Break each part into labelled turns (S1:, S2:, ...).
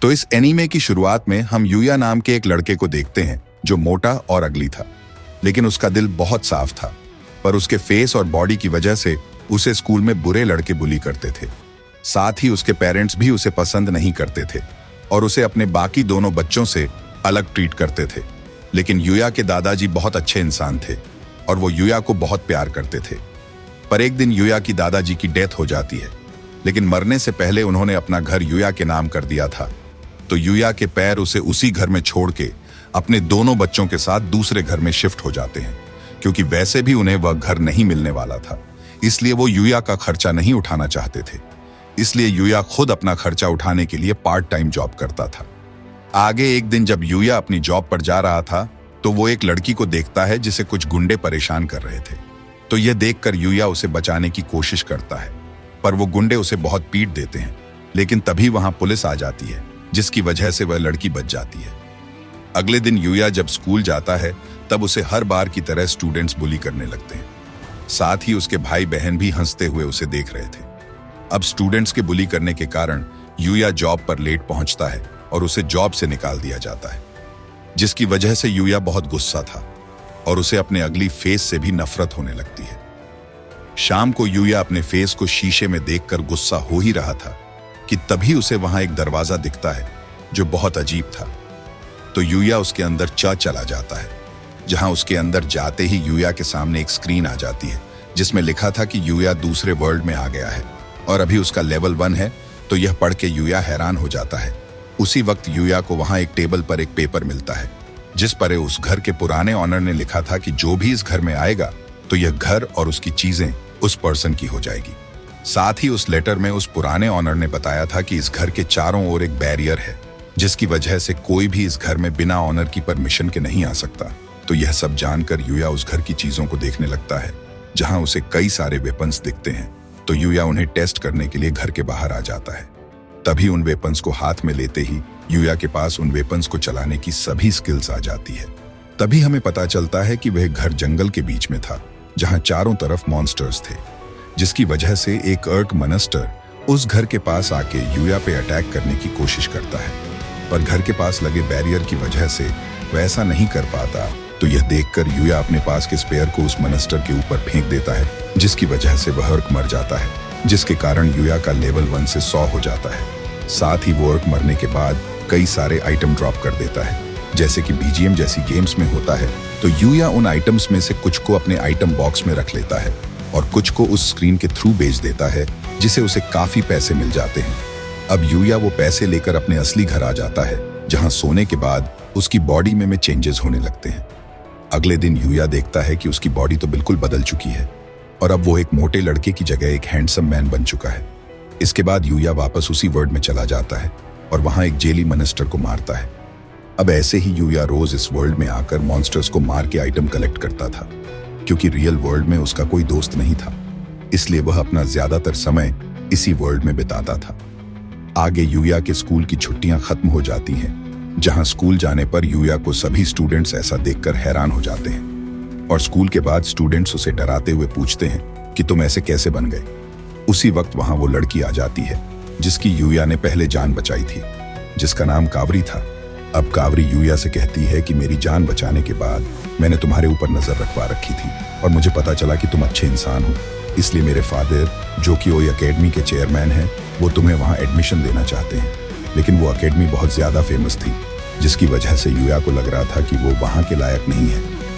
S1: तो इस एनीमे की शुरुआत में हम यूया नाम के एक लड़के को देखते हैं जो मोटा और अगली था, लेकिन उसका दिल बहुत साफ था। पर उसके फेस और बॉडी की वजह से उसे स्कूल में बुरे लड़के बुली करते थे। साथ ही उसके पेरेंट्स भी उसे पसंद नहीं करते थे और उसे अपने बाकी दोनों बच्चों से अलग ट्रीट करते थे। लेकिन यूया के दादाजी बहुत अच्छे इंसान थे और वो यूया को बहुत प्यार करते थे। पर एक दिन यूया की दादाजी की डेथ हो जाती है, लेकिन मरने से पहले उन्होंने अपना घर यूया के नाम कर दिया था। तो यूया के पैर उसे उसी घर में छोड़ के अपने दोनों बच्चों के साथ दूसरे घर में शिफ्ट हो जाते हैं, क्योंकि वैसे भी उन्हें वह घर नहीं मिलने वाला था। इसलिए वो यूया का खर्चा नहीं उठाना चाहते थे। इसलिए यूया खुद अपना खर्चा उठाने के लिए पार्ट टाइम जॉब करता था। आगे एक दिन जब यूया अपनी जॉब पर जा रहा था तो वो एक लड़की को देखता है जिसे कुछ गुंडे परेशान कर रहे थे। तो यह देखकर यूया उसे बचाने की कोशिश करता है, पर वो गुंडे उसे बहुत पीट देते हैं। लेकिन तभी वहां पुलिस आ जाती है, जिसकी वजह से वह लड़की बच जाती है। अगले दिन यूया जब स्कूल जाता है तब उसे हर बार की तरह स्टूडेंट्स बुली करने लगते हैं। साथ ही उसके भाई बहन भी हंसते हुए उसे देख रहे थे। अब स्टूडेंट्स के बुली करने के कारण यूया जॉब पर लेट पहुंचता है और उसे जॉब से निकाल दिया जाता है, जिसकी वजह से यूया बहुत गुस्सा था और उसे अपने अगली फेस से भी नफरत होने लगती है। शाम को यूया अपने फेस को शीशे में देखकर गुस्सा हो ही रहा था कि तभी उसे वहां एक दरवाजा दिखता है जो बहुत अजीब था। तो यूया उसके अंदर चला जाता है, जहां उसके अंदर जाते ही यूया के सामने एक स्क्रीन आ जाती है जिसमें लिखा था कि यूया दूसरे वर्ल्ड में आ गया है और अभी उसका लेवल 1 है। तो यह पढ़ के यूया हैरान हो जाता है। उसी वक्त यूया को वहां एक टेबल पर एक पेपर मिलता है जिस पर उस घर के पुराने ऑनर ने लिखा था कि जो भी इस घर में आएगा तो यह घर और उसकी चीजें उस पर्सन की हो जाएगी। साथ ही उस लेटर में उस पुराने ऑनर ने बताया था कि इस घर के चारों ओर एक बैरियर है, जिसकी वजह से कोई भी इस घर में बिना ऑनर की परमिशन के नहीं आ सकता। तो यह सब जानकर यूया उस घर की चीजों को देखने लगता है, जहां उसे कई सारे वेपन्स दिखते हैं। तो यूया उन्हें टेस्ट करने के लिए घर के बाहर आ जाता है। तभी उन वेपन्स को हाथ में लेते ही यूया के पास उन वेपन्स को चलाने की सभी स्किल्स आ जाती है। तभी हमें पता चलता है कि वह घर जंगल के बीच में था, जहां चारों तरफ मॉन्स्टर्स थे, जिसकी वजह से एक अर्क मॉन्स्टर उस घर के पास आके यूया पे अटैक करने की कोशिश करता है। पर घर के पास लगे बैरियर की वजह से वह ऐसा नहीं कर पाता। तो यह देखकर यूया अपने पास के स्पेयर को उस मॉन्स्टर के ऊपर फेंक देता है, जिसकी वजह से वह अर्क मर जाता है, जिसके कारण यूया का लेवल 1 से 100 हो जाता है। साथ ही वो अर्क मरने के बाद कई सारे आइटम ड्रॉप कर देता है, जैसे कि बीजीएम जैसी गेम्स में होता है। तो यूया उन आइटम्स में से कुछ को अपने आइटम बॉक्स में रख लेता है और कुछ को उस स्क्रीन के थ्रू बेच देता है, जिसे उसे काफी पैसे मिल जाते हैं। अब यूया वो पैसे लेकर अपने असली घर आ जाता है, जहां सोने के बाद उसकी बॉडी में चेंजेस होने लगते हैं। अगले दिन यूया देखता है कि उसकी बॉडी तो बिल्कुल बदल चुकी है और अब वो एक मोटे लड़के की जगह एक हैंडसम मैन बन चुका है। इसके बाद यूया वापस उसी वर्ल्ड में चला जाता है और वहां एक जेली मॉन्स्टर को मारता है। अब ऐसे ही यूया रोज इस वर्ल्ड में आकर मॉन्स्टर्स को मार के आइटम कलेक्ट करता था, क्योंकि रियल वर्ल्ड में उसका कोई दोस्त नहीं था। इसलिए वह अपना ज्यादातर समय इसी वर्ल्ड में बिताता था। आगे यूया के स्कूल की छुट्टियां खत्म हो जाती हैं, जहां स्कूल जाने पर यूया को सभी स्टूडेंट्स ऐसा देखकर हैरान हो जाते हैं और स्कूल के बाद स्टूडेंट्स उसे डराते हुए पूछते हैं कि तुम ऐसे कैसे बन गए। उसी वक्त वहां वो लड़की आ जाती है जिसकी यूया ने पहले जान बचाई थी, जिसका नाम कावरी था। अब कावरी यूया से कहती है कि मेरी जान बचाने के बाद मैंने तुम्हारे ऊपर नजर रखवा रखी थी और मुझे पता चला कि तुम अच्छे इंसान हो, इसलिए मेरे फादर, जो कि ओई एकेडमी के चेयरमैन हैं, वो तुम्हें वहां एडमिशन देना चाहते हैं। लेकिन वो एकेडमी बहुत ज्यादा फेमस थी, जिसकी वजह से यूया को लग रहा था कि वो वहां के लायक नहीं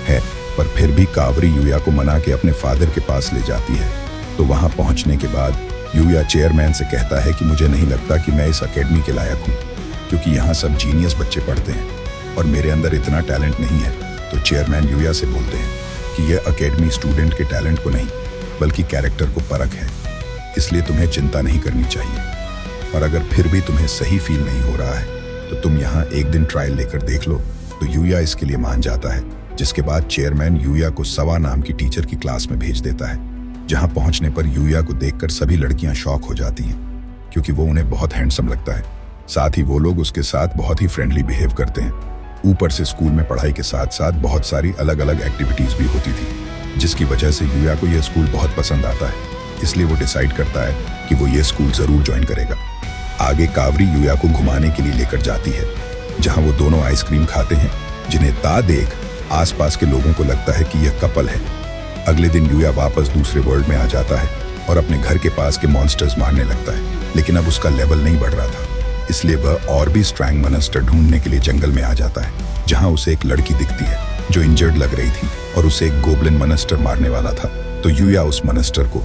S1: है। पर फिर भी कावरी यूया को मना के अपने फादर के पास ले जाती है। तो वहां पहुंचने के बाद यूया चेयरमैन से कहता है कि मुझे नहीं लगता कि मैं इस एकेडमी के लायक हूँ, क्योंकि यहाँ सब जीनियस बच्चे पढ़ते हैं और मेरे अंदर इतना टैलेंट नहीं है। तो चेयरमैन यूया से बोलते हैं कि यह एकेडमी स्टूडेंट के टैलेंट को नहीं बल्कि कैरेक्टर को परख है, इसलिए तुम्हें चिंता नहीं करनी चाहिए। और अगर फिर भी तुम्हें सही फील नहीं हो रहा है तो तुम यहाँ एक दिन ट्रायल लेकर देख लो। तो यूया इसके लिए मान जाता है, जिसके बाद चेयरमैन यूया को सवा नाम की टीचर की क्लास में भेज देता है, जहाँ पहुँचने पर यूया को देखकर सभी लड़कियां शॉक हो जाती हैं, क्योंकि वो उन्हें बहुत हैंडसम लगता है। साथ ही वो लोग उसके साथ बहुत ही फ्रेंडली बिहेव करते हैं। ऊपर से स्कूल में पढ़ाई के साथ साथ बहुत सारी अलग अलग एक्टिविटीज भी होती थी, जिसकी वजह से यूया को यह स्कूल बहुत पसंद आता है। इसलिए वो डिसाइड करता है कि वो ये स्कूल जरूर ज्वाइन करेगा। आगे कावरी यूया को घुमाने के लिए लेकर जाती है, जहां वो दोनों आइसक्रीम खाते हैं, जिन्हें देख आसपास के लोगों को लगता है कि यह कपल है। अगले दिन यूया वापस दूसरे वर्ल्ड में आ जाता है और अपने घर के पास के मॉन्स्टर्स मारने लगता है, लेकिन अब उसका लेवल नहीं बढ़ रहा था, इसलिए वह और भी स्ट्रॉन्ग मॉन्स्टर ढूंढने के लिए जंगल में आ जाता है, जहां उसे एक लड़की दिखती है जो इंजर्ड लग रही थी और उसे एक गोब्लिन मॉन्स्टर मारने वाला था। तो यूया उस मॉन्स्टर को